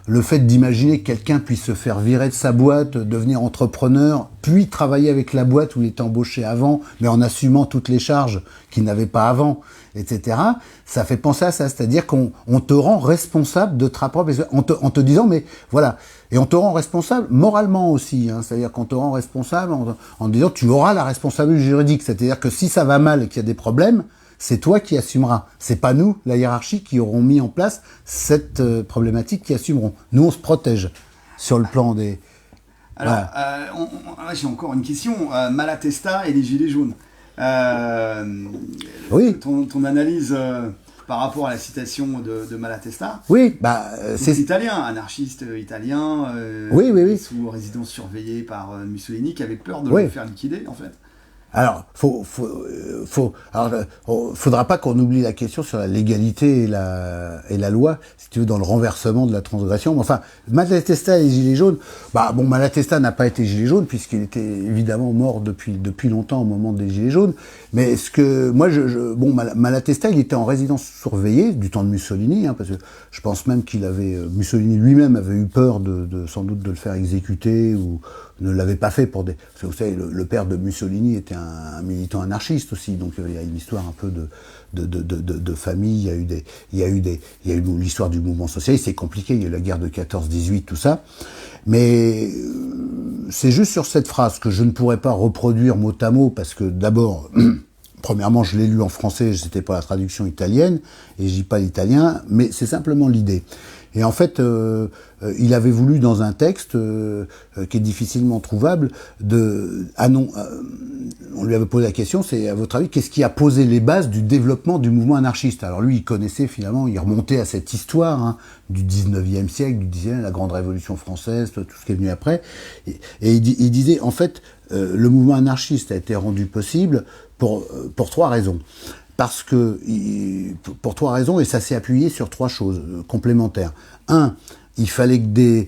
Le fait d'imaginer que quelqu'un puisse se faire virer de sa boîte, devenir entrepreneur, puis travailler avec la boîte où il était embauché avant, mais en assumant toutes les charges qu'il n'avait pas avant, etc., ça fait penser à ça. C'est-à-dire qu'on te rend responsable de ta propre... En te disant, mais voilà. Et on te rend responsable moralement aussi. Hein, c'est-à-dire qu'on te rend responsable en disant, tu auras la responsabilité juridique. C'est-à-dire que si ça va mal et qu'il y a des problèmes, c'est toi qui assumeras. C'est pas nous, la hiérarchie, qui auront mis en place cette problématique qui assumeront. Nous, on se protège sur le plan des... Alors, voilà. J'ai encore une question. Malatesta et les Gilets jaunes. Oui. Ton analyse par rapport à la citation de Malatesta. Oui, c'est italien, anarchiste italien, oui. sous résidence surveillée par Mussolini, qui avait peur de le faire liquider, en fait. Alors, faudra pas qu'on oublie la question sur la légalité et la loi, si tu veux, dans le renversement de la transgression. Mais enfin, Malatesta et les Gilets jaunes, Malatesta n'a pas été Gilet jaune puisqu'il était évidemment mort depuis longtemps au moment des Gilets jaunes. Mais Malatesta, il était en résidence surveillée du temps de Mussolini, hein, parce que je pense même Mussolini lui-même avait eu peur sans doute de le faire exécuter ou ne l'avait pas fait parce que vous savez, le père de Mussolini était un militant anarchiste aussi, donc il y a une histoire un peu de famille, il y a eu l'histoire du mouvement socialiste, c'est compliqué, il y a eu la guerre de 14-18, tout ça, mais c'est juste sur cette phrase que je ne pourrais pas reproduire mot à mot, parce que d'abord, premièrement, je l'ai lu en français, c'était pas la traduction italienne, et je dis pas l'italien, mais c'est simplement l'idée. Et en fait, il avait voulu, dans un texte qui est difficilement trouvable, on lui avait posé la question, c'est à votre avis, qu'est-ce qui a posé les bases du développement du mouvement anarchiste? Alors lui, il connaissait finalement, il remontait à cette histoire du 19e siècle, du 10e, la Grande Révolution française, tout ce qui est venu après. Et il disait, en fait, le mouvement anarchiste a été rendu possible pour 3 raisons. Parce que, pour 3 raisons, et ça s'est appuyé sur 3 choses complémentaires. 1, il fallait que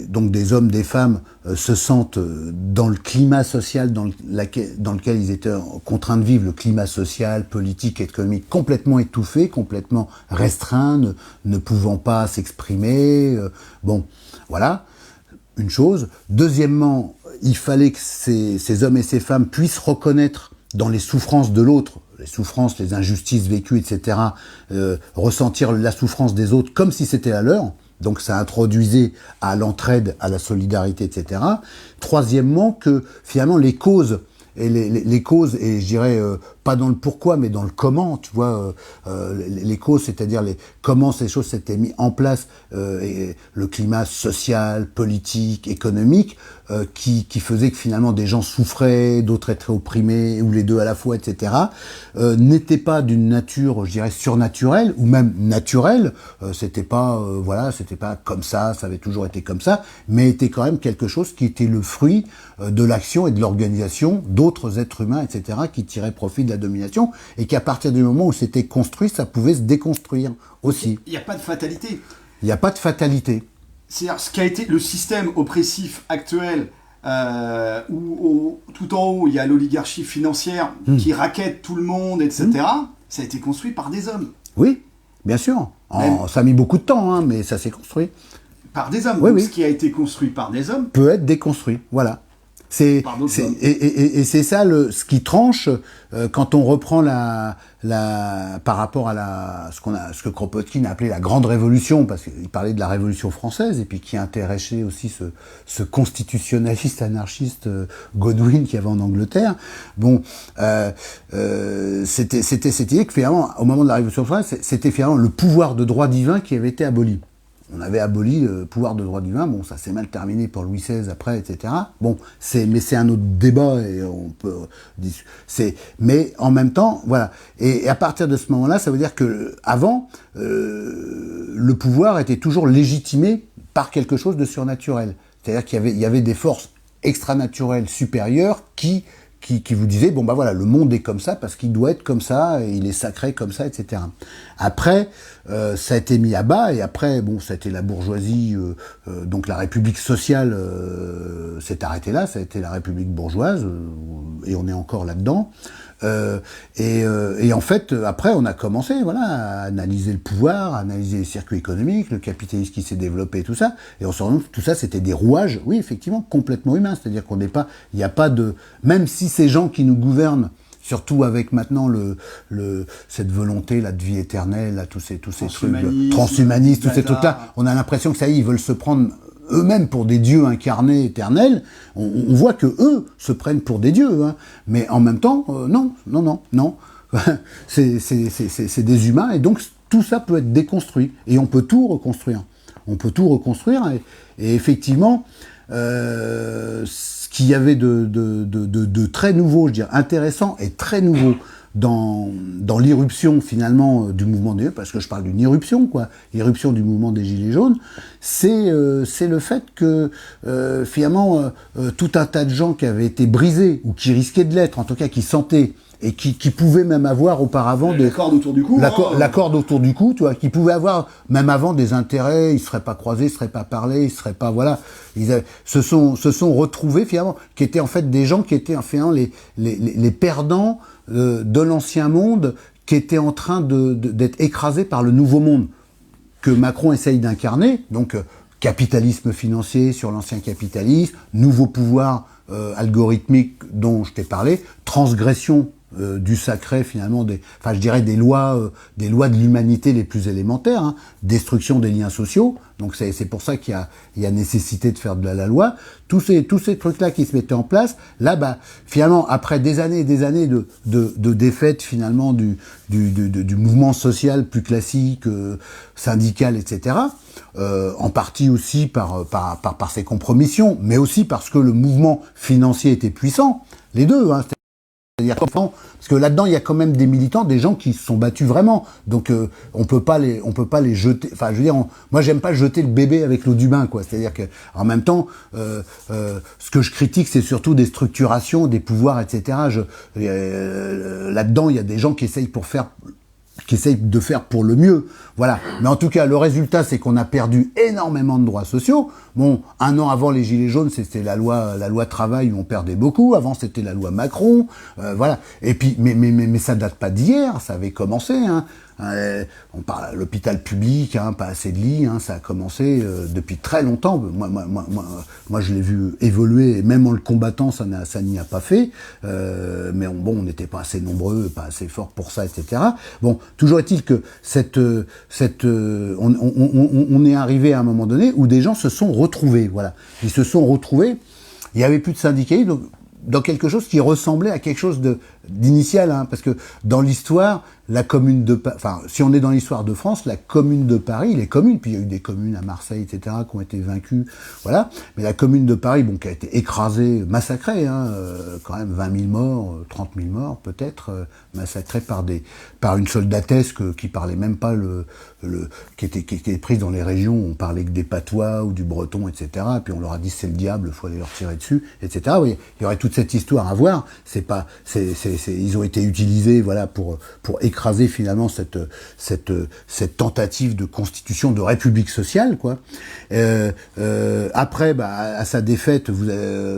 donc des hommes, des femmes se sentent dans le climat social dans lequel ils étaient contraints de vivre, le climat social, politique, économique, complètement étouffé, complètement restreint, ne pouvant pas s'exprimer. Voilà, une chose. Deuxièmement, il fallait que ces hommes et ces femmes puissent reconnaître dans les souffrances de l'autre, les souffrances, les injustices vécues, etc., ressentir la souffrance des autres comme si c'était la leur. Donc ça introduisait à l'entraide, à la solidarité, etc. Troisièmement, que finalement les causes et je dirais pas dans le pourquoi, mais dans le comment, tu vois, les causes, c'est-à-dire comment ces choses s'étaient mises en place, et le climat social, politique, économique, qui faisait que finalement des gens souffraient, d'autres étaient opprimés, ou les deux à la fois, etc., n'était pas d'une nature, je dirais, surnaturelle, ou même naturelle, c'était pas, c'était pas comme ça avait toujours été comme ça, mais était quand même quelque chose qui était le fruit de l'action et de l'organisation d'autres êtres humains, etc., qui tiraient profit de la domination, et qu'à partir du moment où c'était construit, ça pouvait se déconstruire aussi. Il n'y a pas de fatalité. Il n'y a pas de fatalité. C'est-à-dire, ce qui a été le système oppressif actuel, où tout en haut, il y a l'oligarchie financière qui raquette tout le monde, etc., ça a été construit par des hommes. Oui, bien sûr. Ça a mis beaucoup de temps, hein, mais ça s'est construit. Par des hommes. Oui, Donc, oui. ce qui a été construit par des hommes peut être déconstruit, voilà. Et c'est ça ce qui tranche quand on reprend par rapport à ce que Kropotkin a appelé la grande révolution, parce qu'il parlait de la révolution française, et puis qui intéressait aussi ce constitutionnaliste anarchiste Godwin qu'il y avait en Angleterre. Bon, c'était que finalement, au moment de la révolution française, c'était finalement le pouvoir de droit divin qui avait été aboli. On avait aboli le pouvoir de droit divin, bon, ça s'est mal terminé pour Louis XVI après, etc. Bon, mais c'est un autre débat, et on peut... Mais en même temps, voilà. Et à partir de ce moment-là, ça veut dire que avant, le pouvoir était toujours légitimé par quelque chose de surnaturel. C'est-à-dire qu'il y avait des forces extranaturelles supérieures qui vous disait, bon bah voilà, le monde est comme ça parce qu'il doit être comme ça, et il est sacré comme ça, etc. Après, ça a été mis à bas, et après, bon, ça a été la bourgeoisie, donc la République sociale s'est arrêtée là, ça a été la République bourgeoise, et on est encore là-dedans. Et en fait, après, on a commencé, voilà, à analyser le pouvoir, à analyser les circuits économiques, le capitalisme qui s'est développé, tout ça. Et on se rend compte que tout ça, c'était des rouages, oui, effectivement, complètement humains. C'est-à-dire qu'on n'est pas, il n'y a pas de, même si ces gens qui nous gouvernent, surtout avec maintenant cette volonté là de vie éternelle, là, tous ces trucs transhumanistes, tous ces trucs-là, on a l'impression que ça y est, ils veulent se prendre eux-mêmes pour des dieux incarnés, éternels. On voit que eux se prennent pour des dieux, hein. Mais en même temps, non. C'est des humains, et donc tout ça peut être déconstruit, et on peut tout reconstruire. Et effectivement, ce qu'il y avait de très nouveau, je dirais, intéressant et très nouveau dans l'irruption finalement du mouvement des Gilets, parce que je parle d'une irruption, quoi, l'irruption du mouvement des Gilets jaunes, c'est le fait que finalement tout un tas de gens qui avaient été brisés, ou qui risquaient de l'être, en tout cas qui sentaient, et qui pouvaient même avoir auparavant la corde autour du cou, la corde autour du cou, tu vois, qui pouvaient avoir même avant des intérêts, ils se seraient pas croisés, ils se seraient pas parlé, ils seraient pas, voilà, se sont retrouvés finalement, qui étaient en fait des gens qui étaient finalement les perdants de l'ancien monde, qui étaient en train d'être écrasés par le nouveau monde que Macron essaye d'incarner, donc capitalisme financier sur l'ancien capitalisme, nouveau pouvoir algorithmique dont je t'ai parlé, transgression du sacré finalement, des lois de l'humanité les plus élémentaires, hein, destruction des liens sociaux. Donc c'est pour ça qu'il y a nécessité de faire de la loi. Tous ces trucs-là qui se mettaient en place, là, bah, finalement, après des années et des années de défaite finalement du mouvement social plus classique, syndical, etc., en partie aussi par ses compromissions, mais aussi parce que le mouvement financier était puissant, les deux, hein. C'est-à-dire parce que là-dedans il y a quand même des militants, des gens qui se sont battus vraiment. Donc on peut pas les jeter. Enfin, je veux dire, moi j'aime pas jeter le bébé avec l'eau du bain, quoi. C'est-à-dire que en même temps, ce que je critique, c'est surtout des structurations, des pouvoirs, etc. Là-dedans, il y a des gens qui essayent de faire pour le mieux. Voilà. Mais en tout cas, le résultat, c'est qu'on a perdu énormément de droits sociaux. Bon, un an avant les Gilets jaunes, c'était la loi travail où on perdait beaucoup. Avant, c'était la loi Macron. Voilà. Et puis, mais ça date pas d'hier. Ça avait commencé, hein. On parle à l'hôpital public, hein, pas assez de lits, hein, ça a commencé depuis très longtemps. Moi, je l'ai vu évoluer, et même en le combattant, ça n'y a pas fait. Mais on n'était pas assez nombreux, pas assez forts pour ça, etc. Bon, toujours est-il que on est arrivé à un moment donné où des gens se sont retrouvés. Voilà, ils se sont retrouvés. Il y avait plus de syndicats, donc dans quelque chose qui ressemblait à quelque chose d'initial, hein, parce que dans l'histoire, la commune de Paris, enfin, si on est dans l'histoire de France, la commune de Paris, les communes, puis il y a eu des communes à Marseille, etc., qui ont été vaincues, voilà, mais la commune de Paris, bon, qui a été écrasée, massacrée, hein, quand même 20 000 morts, 30 000 morts, peut-être, massacrée par une soldatesque qui parlait même pas qui était prise dans les régions, on parlait que des patois ou du breton, etc., et puis on leur a dit c'est le diable, faut aller leur tirer dessus, etc., oui, il y aurait toute cette histoire à voir, ils ont été utilisés, voilà, pour écraser finalement cette tentative de constitution de république sociale, quoi. Après, à sa défaite,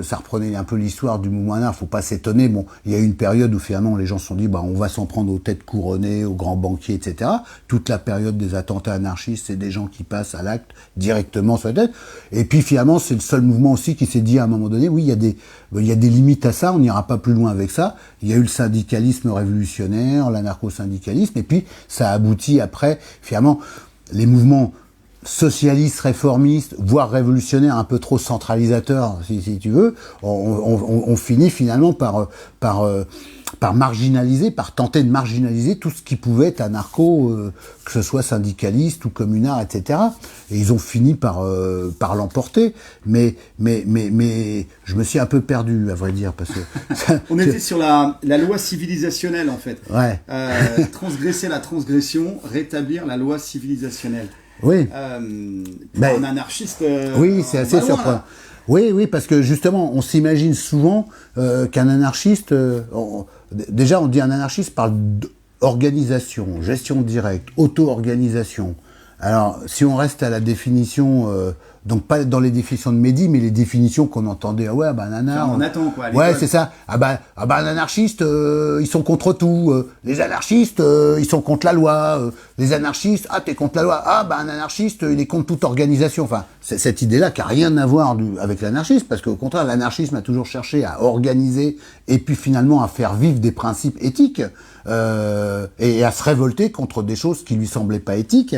ça reprenait un peu l'histoire du mouvement anarchiste. Faut pas s'étonner. Bon, il y a eu une période où finalement les gens se sont dit, on va s'en prendre aux têtes couronnées, aux grands banquiers, etc. Toute la période des attentats anarchistes, c'est des gens qui passent à l'acte directement sur la tête. Et puis finalement, c'est le seul mouvement aussi qui s'est dit à un moment donné, oui, il y a des limites à ça. On n'ira pas plus loin avec ça. Il y a eu le syndicalisme révolutionnaire, l'anarcho-syndicalisme, et puis ça aboutit après, finalement, les mouvements socialistes, réformistes, voire révolutionnaires, un peu trop centralisateurs, si tu veux, on finit finalement par marginaliser, par tenter de marginaliser tout ce qui pouvait être anarcho, que ce soit syndicaliste ou communard, etc. Et ils ont fini par l'emporter. Mais je me suis un peu perdu, à vrai dire, parce que on était sur la loi civilisationnelle en fait. Ouais. Transgresser la transgression, rétablir la loi civilisationnelle. Oui. Pour un anarchiste. Oui, c'est assez surprenant. Oui, parce que justement, on s'imagine souvent qu'un anarchiste, déjà on dit un anarchiste parle d'organisation, gestion directe, auto-organisation. Alors, si on reste à la définition, donc pas dans les définitions de Mehdi, mais les définitions qu'on entendait, un anarchiste. On attend quoi. Ouais, c'est ça. Un anarchiste, ils sont contre tout. Les anarchistes, ils sont contre la loi. Les anarchistes, t'es contre la loi. Un anarchiste, il est contre toute organisation. Enfin, c'est cette idée-là qui a rien à voir avec l'anarchisme, parce qu'au contraire, l'anarchisme a toujours cherché à organiser et puis finalement à faire vivre des principes éthiques et à se révolter contre des choses qui lui semblaient pas éthiques.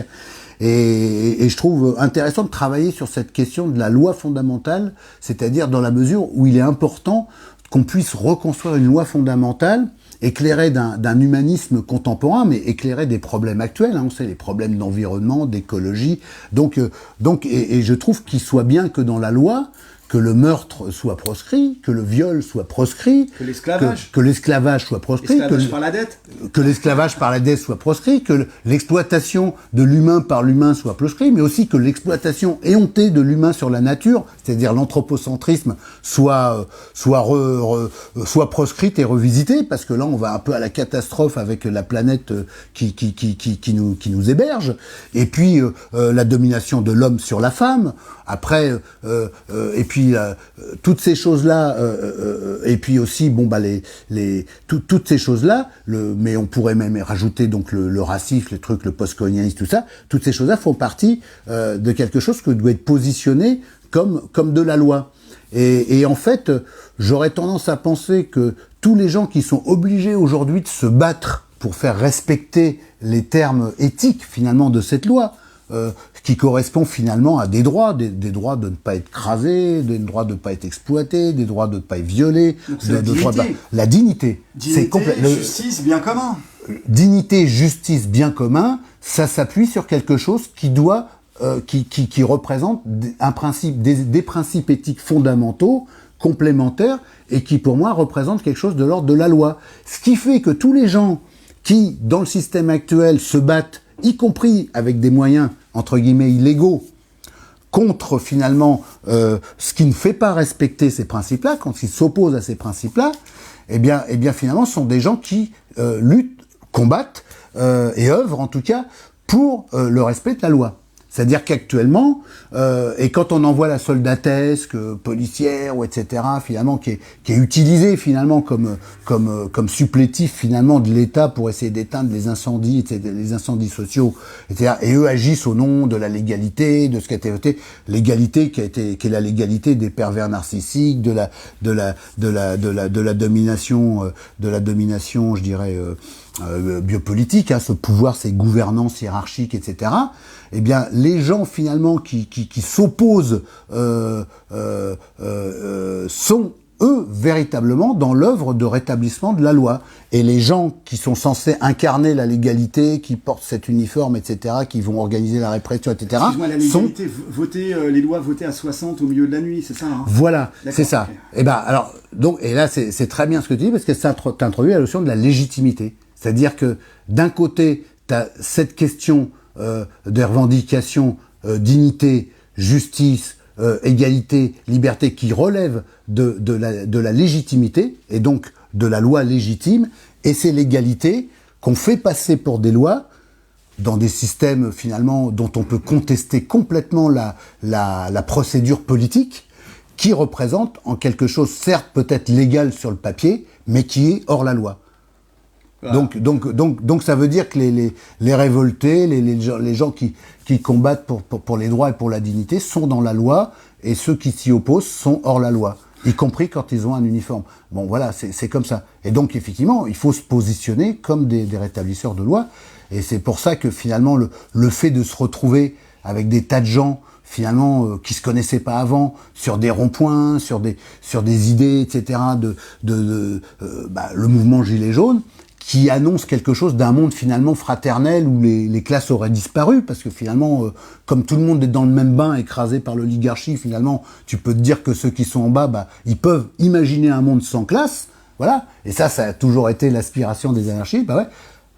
Et je trouve intéressant de travailler sur cette question de la loi fondamentale, c'est-à-dire dans la mesure où il est important qu'on puisse reconstruire une loi fondamentale éclairée d'un humanisme contemporain, mais éclairée des problèmes actuels. On sait les problèmes d'environnement, d'écologie. Donc, je trouve qu'il soit bien que dans la loi, que le meurtre soit proscrit, que le viol soit proscrit, que l'esclavage, que l'esclavage soit proscrit, par la dette, que l'esclavage par la dette soit proscrit, que l'exploitation de l'humain par l'humain soit proscrit, mais aussi que l'exploitation éhontée de l'humain sur la nature, c'est-à-dire l'anthropocentrisme, soit proscrite et revisitée, parce que là on va un peu à la catastrophe avec la planète qui nous héberge, et puis la domination de l'homme sur la femme. Après, et puis toutes ces choses-là, et puis aussi, toutes ces choses-là, mais on pourrait même rajouter donc le racisme, les trucs, le postcolonialisme, tout ça. Toutes ces choses-là font partie de quelque chose qui doit être positionné comme de la loi. Et en fait, j'aurais tendance à penser que tous les gens qui sont obligés aujourd'hui de se battre pour faire respecter les termes éthiques finalement de cette loi, qui correspond finalement à des droits de ne pas être crasé, des droits de ne pas être exploité, des droits de ne pas être violé, la dignité. Justice, bien commun. Dignité, justice, bien commun, ça s'appuie sur quelque chose qui doit, qui représente un principe, des principes éthiques fondamentaux, complémentaires, et qui pour moi représentent quelque chose de l'ordre de la loi. Ce qui fait que tous les gens qui, dans le système actuel, se battent, y compris avec des moyens, entre guillemets, illégaux, contre finalement ce qui ne fait pas respecter ces principes-là, quand ils s'opposent à ces principes-là, eh bien finalement, ce sont des gens qui luttent, combattent et œuvrent en tout cas pour le respect de la loi. C'est-à-dire qu'actuellement, et quand on envoie la soldatesque policière ou etc., finalement qui est utilisée finalement comme supplétif finalement de l'État pour essayer d'éteindre les incendies, etc., les incendies sociaux, etc., et eux agissent au nom de la légalité, de ce qui a été voté, l'égalité qui est la légalité des pervers narcissiques, de la domination, je dirais. Biopolitique, ce pouvoir, ces gouvernances hiérarchiques, etc. Eh bien, les gens finalement qui s'opposent sont eux, véritablement dans l'œuvre de rétablissement de la loi. Et les gens qui sont censés incarner la légalité, qui portent cet uniforme, etc., qui vont organiser la répression, etc., excuse-moi, la légalité, les lois votées à 60 au milieu de la nuit, c'est ça, hein? Voilà, c'est ça. Okay. Et ben alors, donc, et là, c'est très bien ce que tu dis, parce que ça t'introduit la notion de la légitimité. C'est-à-dire que, d'un côté, tu as cette question des revendications, dignité, justice, égalité, liberté, qui relève de la légitimité, et donc de la loi légitime, et c'est l'égalité qu'on fait passer pour des lois dans des systèmes, finalement, dont on peut contester complètement la procédure politique, qui représente en quelque chose, certes peut-être légal sur le papier, mais qui est hors la loi. Voilà. Donc ça veut dire que les révoltés, les gens qui combattent pour les droits et pour la dignité sont dans la loi, et ceux qui s'y opposent sont hors la loi, y compris quand ils ont un uniforme. Bon voilà, c'est comme ça. Et donc effectivement, il faut se positionner comme des rétablisseurs de loi, et c'est pour ça que finalement le fait de se retrouver avec des tas de gens finalement qui se connaissaient pas avant, sur des ronds-points, sur des idées, etc., le mouvement Gilets jaunes, qui annonce quelque chose d'un monde finalement fraternel où les classes auraient disparu, parce que finalement, comme tout le monde est dans le même bain, écrasé par l'oligarchie, finalement, tu peux te dire que ceux qui sont en bas, ils peuvent imaginer un monde sans classe, voilà, et ça a toujours été l'aspiration des anarchistes, ouais,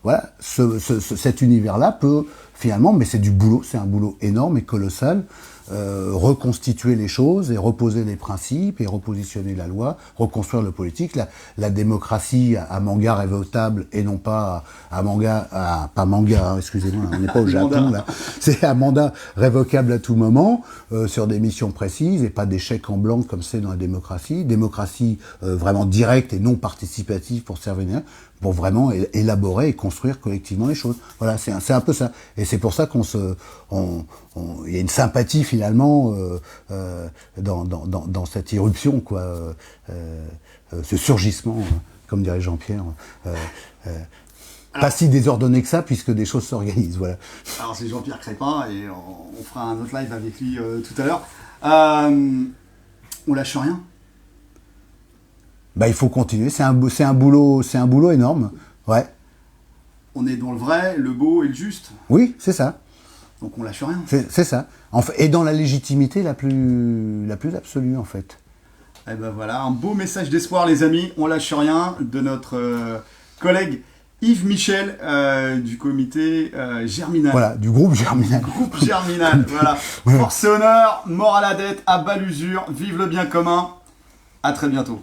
voilà, cet univers-là peut finalement, mais c'est du boulot, c'est un boulot énorme et colossal, reconstituer les choses et reposer les principes et repositionner la loi, reconstruire le politique, la démocratie à manga révotable et non pas à manga, pas manga, hein, excusez-moi, on n'est pas au Japon là, c'est à mandat révocable à tout moment, sur des missions précises et pas des chèques en blanc comme c'est dans la démocratie vraiment directe et non participative pour servir, pour vraiment élaborer et construire collectivement les choses. Voilà, c'est un peu ça. Et c'est pour ça il y a une sympathie finalement dans cette irruption, quoi, ce surgissement, comme dirait Jean-Pierre. Pas si désordonné que ça, puisque des choses s'organisent. Voilà. Alors c'est Jean-Pierre Crépin, et on fera un autre live avec lui tout à l'heure. On lâche rien. Il faut continuer. C'est un boulot énorme. Ouais. On est dans le vrai, le beau et le juste. Oui, c'est ça. Donc on lâche rien. C'est ça. Et dans la légitimité la plus absolue, en fait. Et ben voilà, un beau message d'espoir, les amis. On lâche rien, de notre collègue Yves Michel du comité Germinal. Voilà, du groupe Germinal. Groupe Germinal, voilà. Force et honneur, mort à la dette, à bas l'usure, vive le bien commun. À très bientôt.